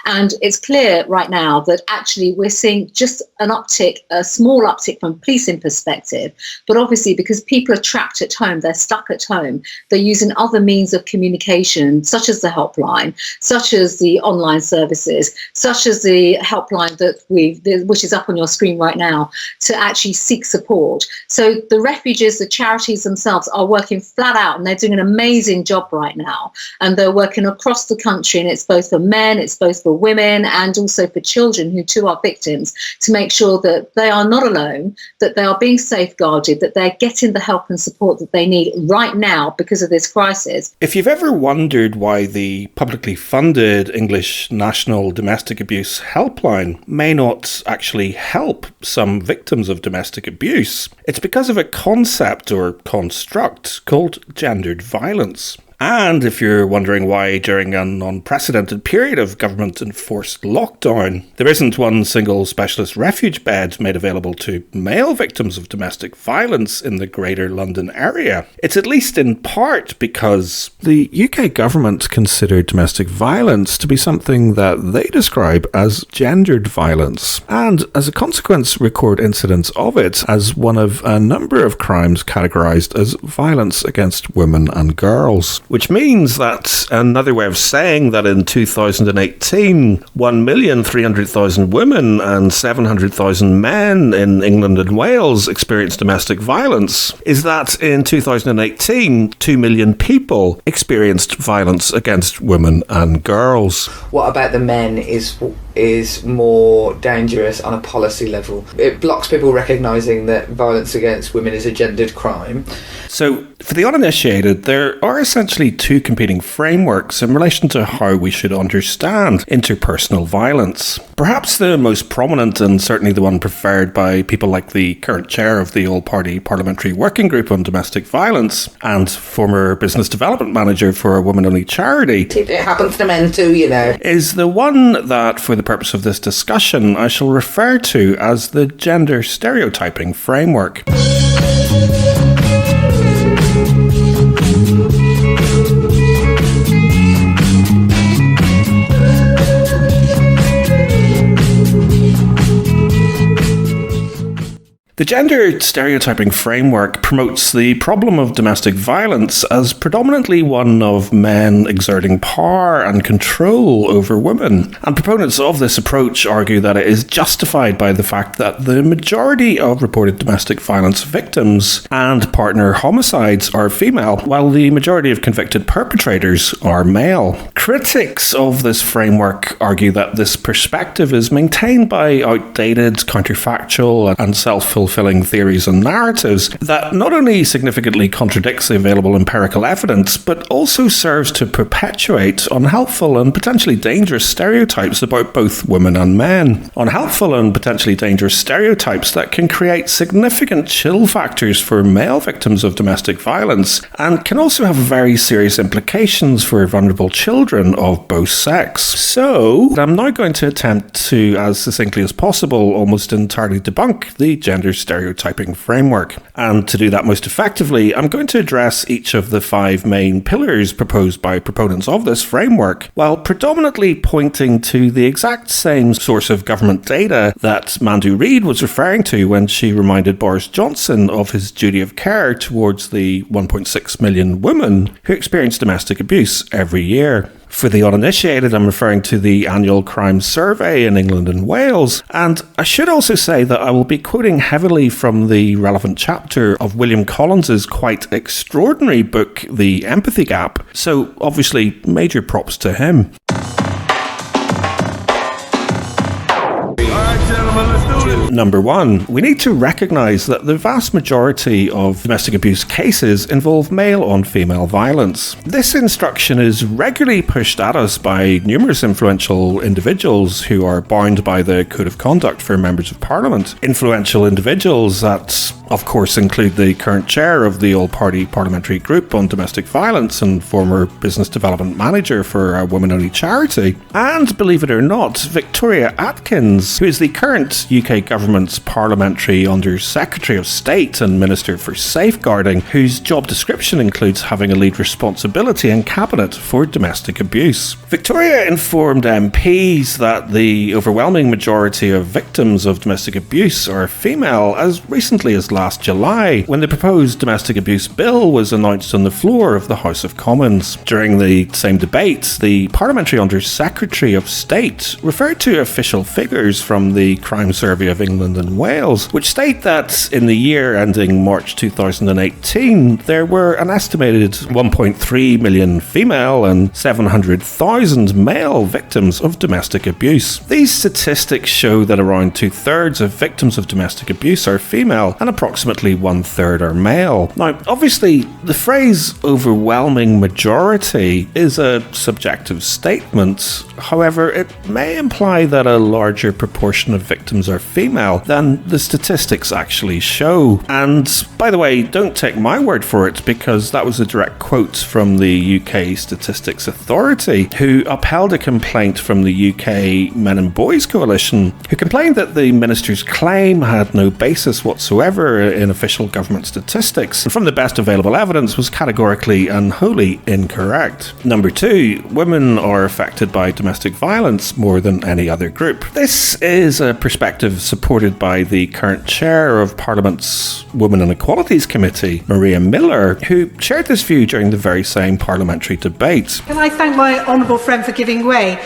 And it's clear right now that actually we're seeing just an uptick, a small uptick from a policing perspective. But obviously, because people are trapped at home, they're stuck at home, they're using other means of communication, such as the helpline, such as the online services, such as the helpline which is up on your screen right now, to actually seek support. So the refuges, the charities themselves are working flat out, and they're doing an amazing job right now. And they're working across the country, and it's both for men, it's both for women, and also for children who too are victims, to make sure that they are not alone, that they are being safeguarded, that they're getting the help and support that they need right now because of this crisis. If you've ever wondered why the publicly funded English National Domestic Abuse Helpline may not actually help some victims of domestic abuse, it's because of a concept or construct called gendered violence. And if you're wondering why during an unprecedented period of government-enforced lockdown, there isn't one single specialist refuge bed made available to male victims of domestic violence in the Greater London area, it's at least in part because the UK government considered domestic violence to be something that they describe as gendered violence, and as a consequence record incidents of it as one of a number of crimes categorised as violence against women and girls. Which means that, another way of saying that in 2018, 1,300,000 women and 700,000 men in England and Wales experienced domestic violence, is that in 2018, 2 million people experienced violence against women and girls. What about the men is more dangerous on a policy level. It blocks people recognising that violence against women is a gendered crime. So, for the uninitiated, there are essentially two competing frameworks in relation to how we should understand interpersonal violence. Perhaps the most prominent, and certainly the one preferred by people like the current chair of the All-Party Parliamentary Working Group on Domestic Violence and former business development manager for a woman-only charity. It happens to men too, you know. Is the one that, for the purpose of this discussion, I shall refer to as the gender stereotyping framework. The gender stereotyping framework promotes the problem of domestic violence as predominantly one of men exerting power and control over women. And proponents of this approach argue that it is justified by the fact that the majority of reported domestic violence victims and partner homicides are female, while the majority of convicted perpetrators are male. Critics of this framework argue that this perspective is maintained by outdated, counterfactual and self-fulfilling theories and narratives that not only significantly contradicts the available empirical evidence, but also serves to perpetuate unhelpful and potentially dangerous stereotypes about both women and men. Unhelpful and potentially dangerous stereotypes that can create significant chill factors for male victims of domestic violence and can also have very serious implications for vulnerable children of both sex. So, I'm now going to attempt to, as succinctly as possible, almost entirely debunk the gender stereotyping framework. And to do that most effectively, I'm going to address each of the 5 main pillars proposed by proponents of this framework, while predominantly pointing to the exact same source of government data that Mandu Reid was referring to when she reminded Boris Johnson of his duty of care towards the 1.6 million women who experience domestic abuse every year. For the uninitiated, I'm referring to the annual crime survey in England and Wales, and I should also say that I will be quoting heavily from the relevant chapter of William Collins's quite extraordinary book, The Empathy Gap, so obviously major props to him. Number 1, we need to recognise that the vast majority of domestic abuse cases involve male-on-female violence. This instruction is regularly pushed at us by numerous influential individuals who are bound by the Code of Conduct for Members of Parliament. Influential individuals that, of course, include the current chair of the All-Party Parliamentary Group on Domestic Violence and former business development manager for a woman-only charity. And, believe it or not, Victoria Atkins, who is the current UK government government's Parliamentary Under-Secretary of State and Minister for Safeguarding, whose job description includes having a lead responsibility in Cabinet for domestic abuse. Victoria informed MPs that the overwhelming majority of victims of domestic abuse are female as recently as last July, when the proposed domestic abuse bill was announced on the floor of the House of Commons. During the same debate, the Parliamentary Under-Secretary of State referred to official figures from the Crime Survey of England and Wales, which state that in the year ending March 2018, there were an estimated 1.3 million female and 700,000 male victims of domestic abuse. These statistics show that around 2/3 of victims of domestic abuse are female and approximately 1/3 are male. Now, obviously, the phrase overwhelming majority is a subjective statement. However, it may imply that a larger proportion of victims are female than the statistics actually show. And by the way, don't take my word for it, because that was a direct quote from the UK Statistics Authority, who upheld a complaint from the UK Men and Boys Coalition, who complained that the minister's claim had no basis whatsoever in official government statistics, and from the best available evidence was categorically and wholly incorrect. Number 2, women are affected by domestic violence more than any other group. This is a perspective supported by the current chair of Parliament's Women and Equalities Committee, Maria Miller, who shared this view during the very same parliamentary debate. Can I thank my honourable friend for giving way?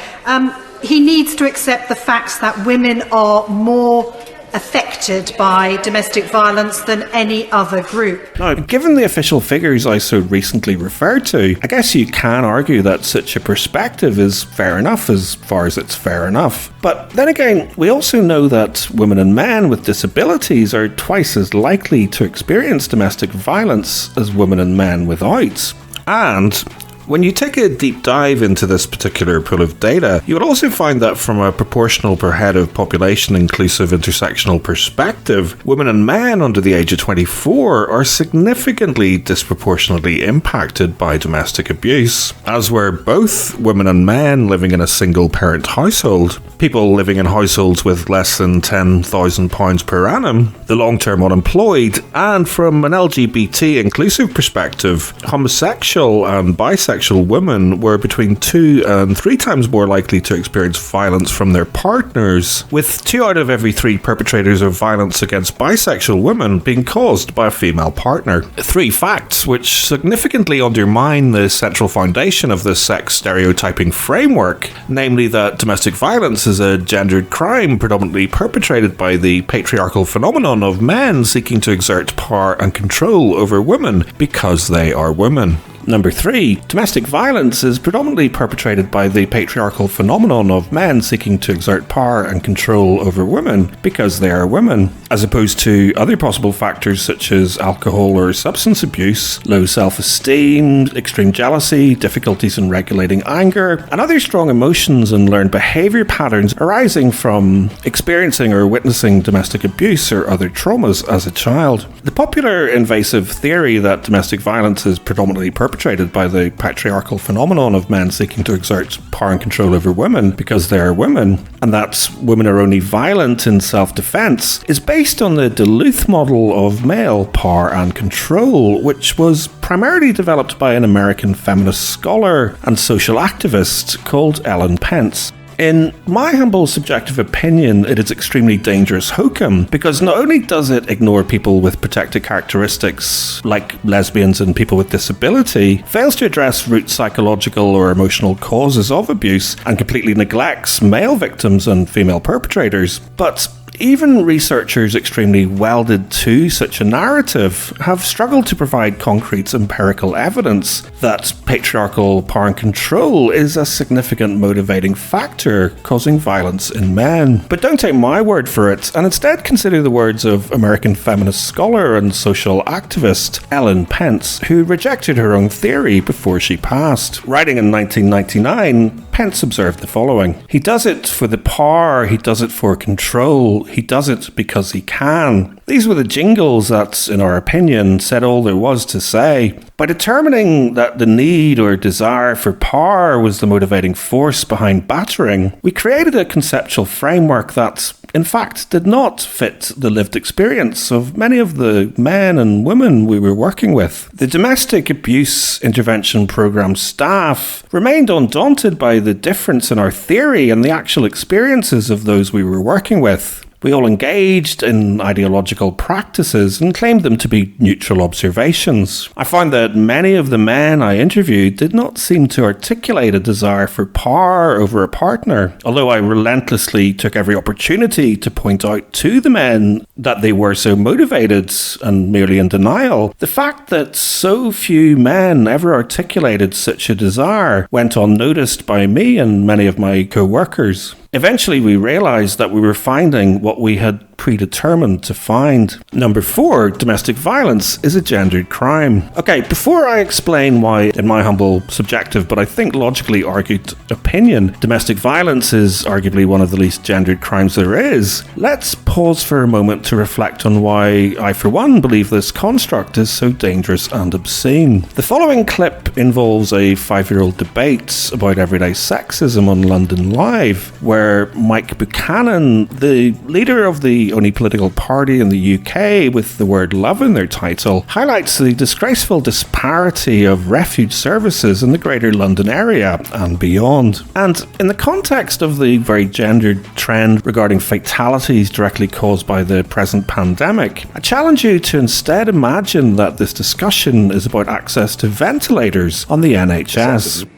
He needs to accept the facts that women are more affected by domestic violence than any other group. Now, given the official figures I so recently referred to, I guess you can argue that such a perspective is fair enough as far as it's fair enough. But then again, we also know that women and men with disabilities are twice as likely to experience domestic violence as women and men without. And when you take a deep dive into this particular pool of data, you would also find that from a proportional per head of population inclusive intersectional perspective, women and men under the age of 24 are significantly disproportionately impacted by domestic abuse, as were both women and men living in a single parent household, people living in households with less than £10,000 per annum, the long-term unemployed, and from an LGBT inclusive perspective, homosexual and bisexual women were between 2 and 3 times more likely to experience violence from their partners, with 2 out of every 3 perpetrators of violence against bisexual women being caused by a female partner. 3 facts which significantly undermine the central foundation of the sex stereotyping framework, namely that domestic violence is a gendered crime predominantly perpetrated by the patriarchal phenomenon of men seeking to exert power and control over women because they are women. Number 3, domestic violence is predominantly perpetrated by the patriarchal phenomenon of men seeking to exert power and control over women because they are women, as opposed to other possible factors such as alcohol or substance abuse, low self-esteem, extreme jealousy, difficulties in regulating anger, and other strong emotions and learned behaviour patterns arising from experiencing or witnessing domestic abuse or other traumas as a child. The popular invasive theory that domestic violence is predominantly perpetrated by the patriarchal phenomenon of men seeking to exert power and control over women because they are women, and that women are only violent in self-defense, is based on the Duluth model of male power and control, which was primarily developed by an American feminist scholar and social activist called Ellen Pence. In my humble subjective opinion, it is extremely dangerous hokum, because not only does it ignore people with protected characteristics like lesbians and people with disability, fails to address root psychological or emotional causes of abuse, and completely neglects male victims and female perpetrators, but even researchers extremely welded to such a narrative have struggled to provide concrete empirical evidence that patriarchal power and control is a significant motivating factor causing violence in men. But don't take my word for it, and instead consider the words of American feminist scholar and social activist Ellen Pence, who rejected her own theory before she passed. Writing in 1999, Pence observed the following: "He does it for the power, he does it for control, he does it because he can. These were the jingles that, in our opinion, said all there was to say. By determining that the need or desire for power was the motivating force behind battering, we created a conceptual framework that, in fact, did not fit the lived experience of many of the men and women we were working with. The domestic abuse intervention program staff remained undaunted by the difference in our theory and the actual experiences of those we were working with. We all engaged in ideological practices and claimed them to be neutral observations. I found that many of the men I interviewed did not seem to articulate a desire for power over a partner, although I relentlessly took every opportunity to point out to the men that they were so motivated and merely in denial. The fact that so few men ever articulated such a desire went unnoticed by me and many of my co-workers. Eventually, we realised that we were finding what we had predetermined to find. Number 4, domestic violence is a gendered crime. Okay, before I explain why, in my humble, subjective, but I think logically argued opinion, domestic violence is arguably one of the least gendered crimes there is, let's pause for a moment to reflect on why I, for one, believe this construct is so dangerous and obscene. The following clip involves a 5-year-old debate about everyday sexism on London Live, where Mike Buchanan, the leader of the only political party in the UK with the word love in their title, highlights the disgraceful disparity of refuge services in the greater London area and beyond. And in the context of the very gendered trend regarding fatalities directly caused by the present pandemic, I challenge you to instead imagine that this discussion is about access to ventilators on the NHS.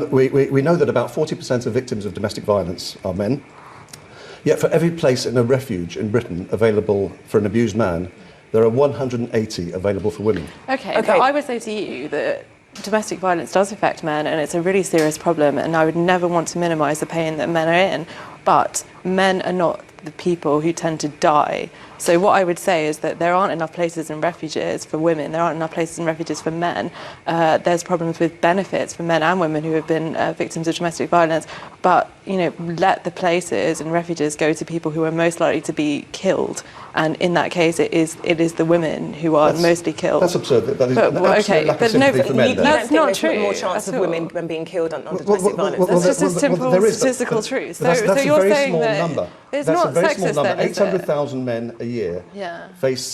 We know that about 40% of victims of domestic violence are men. Yet for every place in a refuge in Britain available for an abused man, there are 180 available for women. Okay. But I would say to you that domestic violence does affect men, and it's a really serious problem, and I would never want to minimise the pain that men are in, but men are not the people who tend to die. So what I would say is that there aren't enough places in refuges for women, there aren't enough places in refuges for men. There's problems with benefits for men and women who have been victims of domestic violence, but let the places in refuges go to people who are most likely to be killed, and in that case it is the women who are mostly killed. That's absurd. That is an absolute lack of sympathy for men. That's not true. More chance of women being killed under domestic violence. That's just a simple statistical truth. So you're saying that it's not sexist then, is it? 800,000 men a year face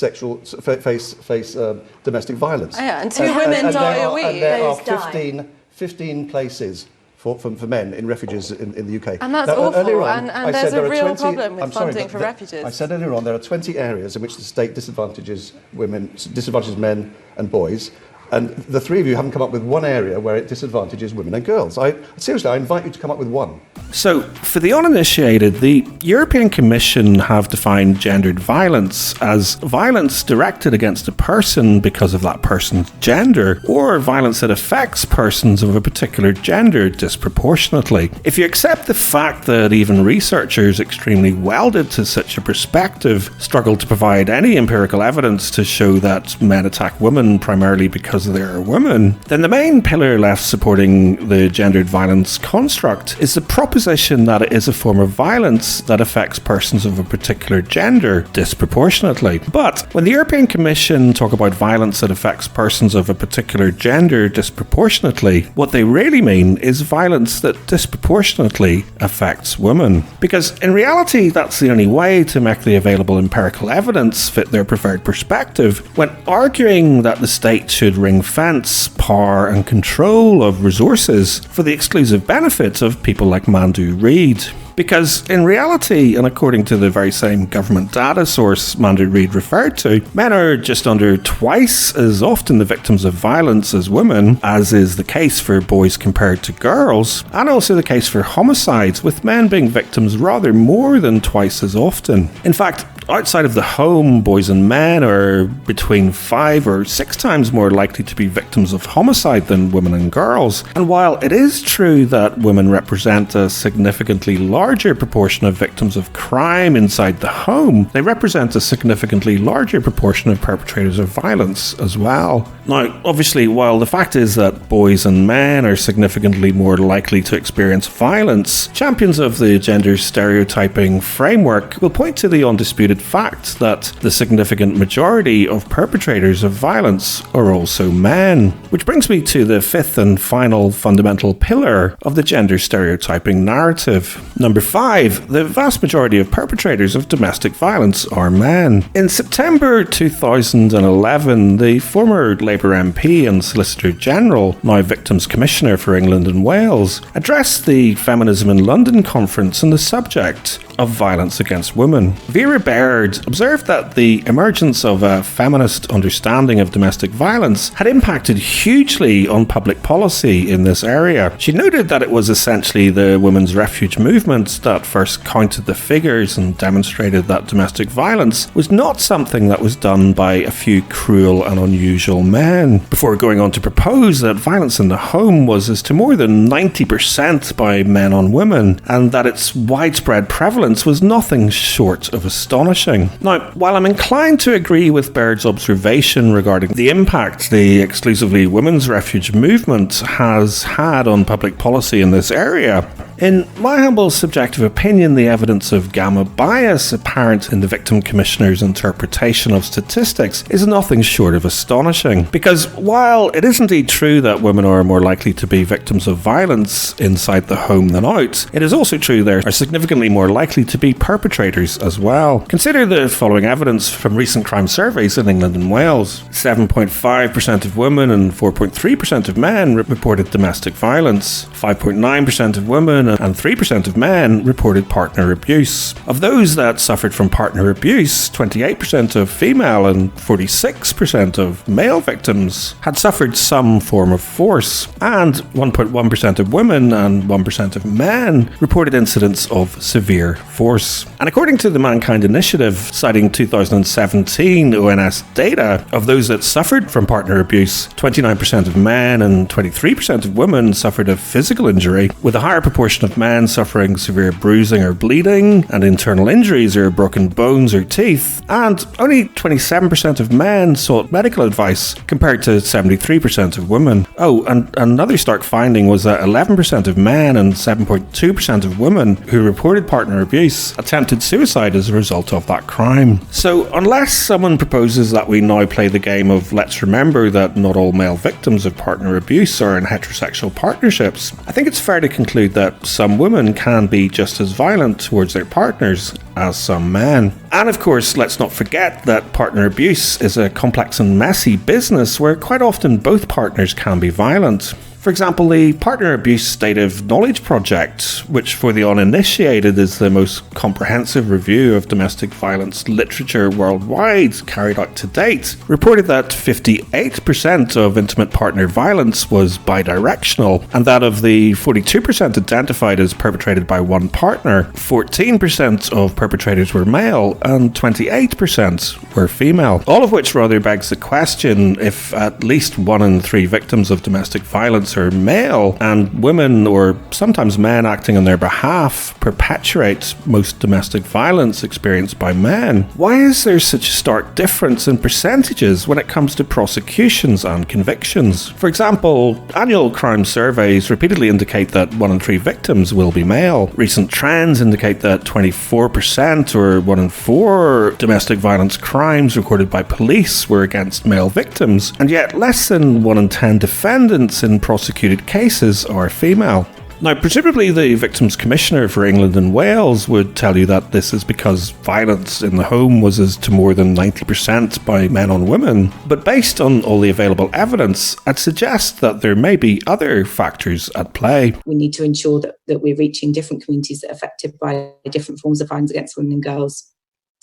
domestic violence. Yeah, and 2 women die a week. And there are 15 places for men in refuges in the UK. And that's awful, and there's a real problem with funding for refuges. I said earlier on, there are 20 areas in which the state disadvantages men and boys, and the 3 of you haven't come up with one area where it disadvantages women and girls. Seriously, I invite you to come up with one. So, for the uninitiated, the European Commission have defined gendered violence as violence directed against a person because of that person's gender, or violence that affects persons of a particular gender disproportionately. If you accept the fact that even researchers extremely welded to such a perspective struggle to provide any empirical evidence to show that men attack women primarily because they are women, then the main pillar left supporting the gendered violence construct is the proposition that it is a form of violence that affects persons of a particular gender disproportionately. But when the European Commission talk about violence that affects persons of a particular gender disproportionately, what they really mean is violence that disproportionately affects women. Because in reality, that's the only way to make the available empirical evidence fit their preferred perspective when arguing that the state should ring-fence power and control of resources for the exclusive benefit of people like Mandu Reid. Because in reality, and according to the very same government data source Mandu Reid referred to, men are just under twice as often the victims of violence as women, as is the case for boys compared to girls, and also the case for homicides, with men being victims rather more than twice as often. In fact, outside of the home, boys and men are between 5 or 6 times more likely to be victims of homicide than women and girls. And while it is true that women represent a significantly larger proportion of victims of crime inside the home, they represent a significantly larger proportion of perpetrators of violence as well. Now, obviously, while the fact is that boys and men are significantly more likely to experience violence, champions of the gender stereotyping framework will point to the undisputed fact that the significant majority of perpetrators of violence are also men. Which brings me to the fifth and final fundamental pillar of the gender stereotyping narrative. Number 5, the vast majority of perpetrators of domestic violence are men. In September 2011, the former Labour MP and Solicitor General, now Victims Commissioner for England and Wales, addressed the Feminism in London conference on the subject of violence against women. Vera Baird observed that the emergence of a feminist understanding of domestic violence had impacted hugely on public policy in this area. She noted that it was essentially the women's refuge movement that first counted the figures and demonstrated that domestic violence was not something that was done by a few cruel and unusual men, before going on to propose that violence in the home was as to more than 90% by men on women, and that its widespread prevalence was nothing short of astonishing. Now, while I'm inclined to agree with Baird's observation regarding the impact the exclusively women's refuge movement has had on public policy in this area, in my humble subjective opinion, the evidence of gamma bias apparent in the Victim Commissioner's interpretation of statistics is nothing short of astonishing. Because while it is indeed true that women are more likely to be victims of violence inside the home than out, it is also true they are significantly more likely to be perpetrators as well. Consider the following evidence from recent crime surveys in England and Wales. 7.5% of women and 4.3% of men reported domestic violence. 5.9% of women and 3% of men reported partner abuse. Of those that suffered from partner abuse, 28% of female and 46% of male victims had suffered some form of force, and 1.1% of women and 1% of men reported incidents of severe force. And according to the Mankind Initiative, citing 2017 ONS data, of those that suffered from partner abuse, 29% of men and 23% of women suffered a physical injury, with a higher proportion of men suffering severe bruising or bleeding, and internal injuries or broken bones or teeth, and only 27% of men sought medical advice compared to 73% of women. Oh, and another stark finding was that 11% of men and 7.2% of women who reported partner abuse attempted suicide as a result of that crime. So unless someone proposes that we now play the game of let's remember that not all male victims of partner abuse are in heterosexual partnerships, I think it's fair to conclude that some women can be just as violent towards their partners as some men. And of course, let's not forget that partner abuse is a complex and messy business where quite often both partners can be violent. For example, the Partner Abuse State of Knowledge Project, which for the uninitiated is the most comprehensive review of domestic violence literature worldwide carried out to date, reported that 58% of intimate partner violence was bidirectional, and that of the 42% identified as perpetrated by one partner, 14% of perpetrators were male and 28% were female. All of which rather begs the question if at least 1 in 3 victims of domestic violence are male, and women, or sometimes men acting on their behalf, perpetuate most domestic violence experienced by men. Why is there such a stark difference in percentages when it comes to prosecutions and convictions? For example, annual crime surveys repeatedly indicate that 1 in 3 victims will be male. Recent trends indicate that 24% or 1 in 4 domestic violence crimes recorded by police were against male victims, and yet less than 1 in 10 defendants in prosecuted cases are female. Now, presumably the Victims Commissioner for England and Wales would tell you that this is because violence in the home was as to more than 90% by men on women, but based on all the available evidence, I'd suggest that there may be other factors at play. We need to ensure that we're reaching different communities that are affected by different forms of violence against women and girls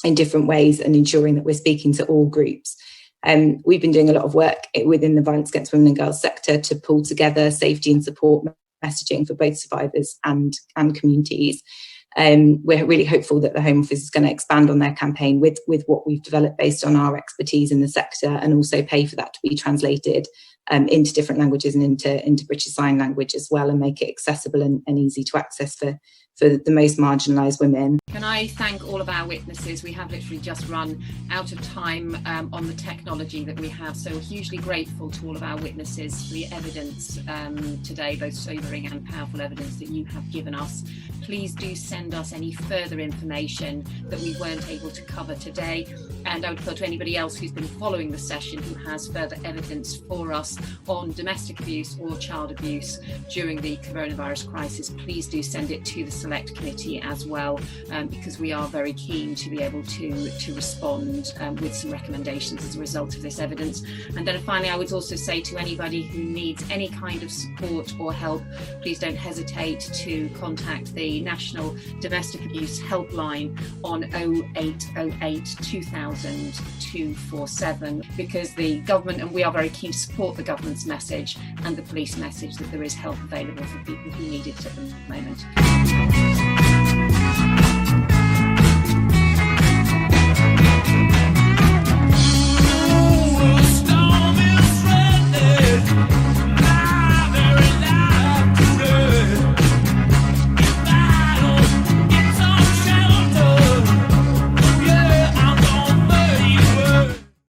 in different ways, and ensuring that we're speaking to all groups. We've been doing a lot of work within the violence against women and girls sector to pull together safety and support messaging for both survivors and communities. We're really hopeful that the Home Office is going to expand on their campaign with what we've developed based on our expertise in the sector, and also pay for that to be translated into different languages and into British Sign Language as well, and make it accessible and easy to access for for the most marginalised women. Can I thank all of our witnesses? We have literally just run out of time on the technology that we have, so hugely grateful to all of our witnesses for the evidence today, both sobering and powerful evidence that you have given us. Please do send us any further information that we weren't able to cover today, and I would appeal to anybody else who's been following the session who has further evidence for us on domestic abuse or child abuse during the coronavirus crisis. Please do send it to the Select Committee as well, because we are very keen to be able to respond with some recommendations as a result of this evidence. And then finally, I would also say to anybody who needs any kind of support or help, please don't hesitate to contact the National Domestic Abuse Helpline on 0808 2000 247, because the government, and we are very keen to support the government's message and the police message, that there is help available for people who need it at the moment.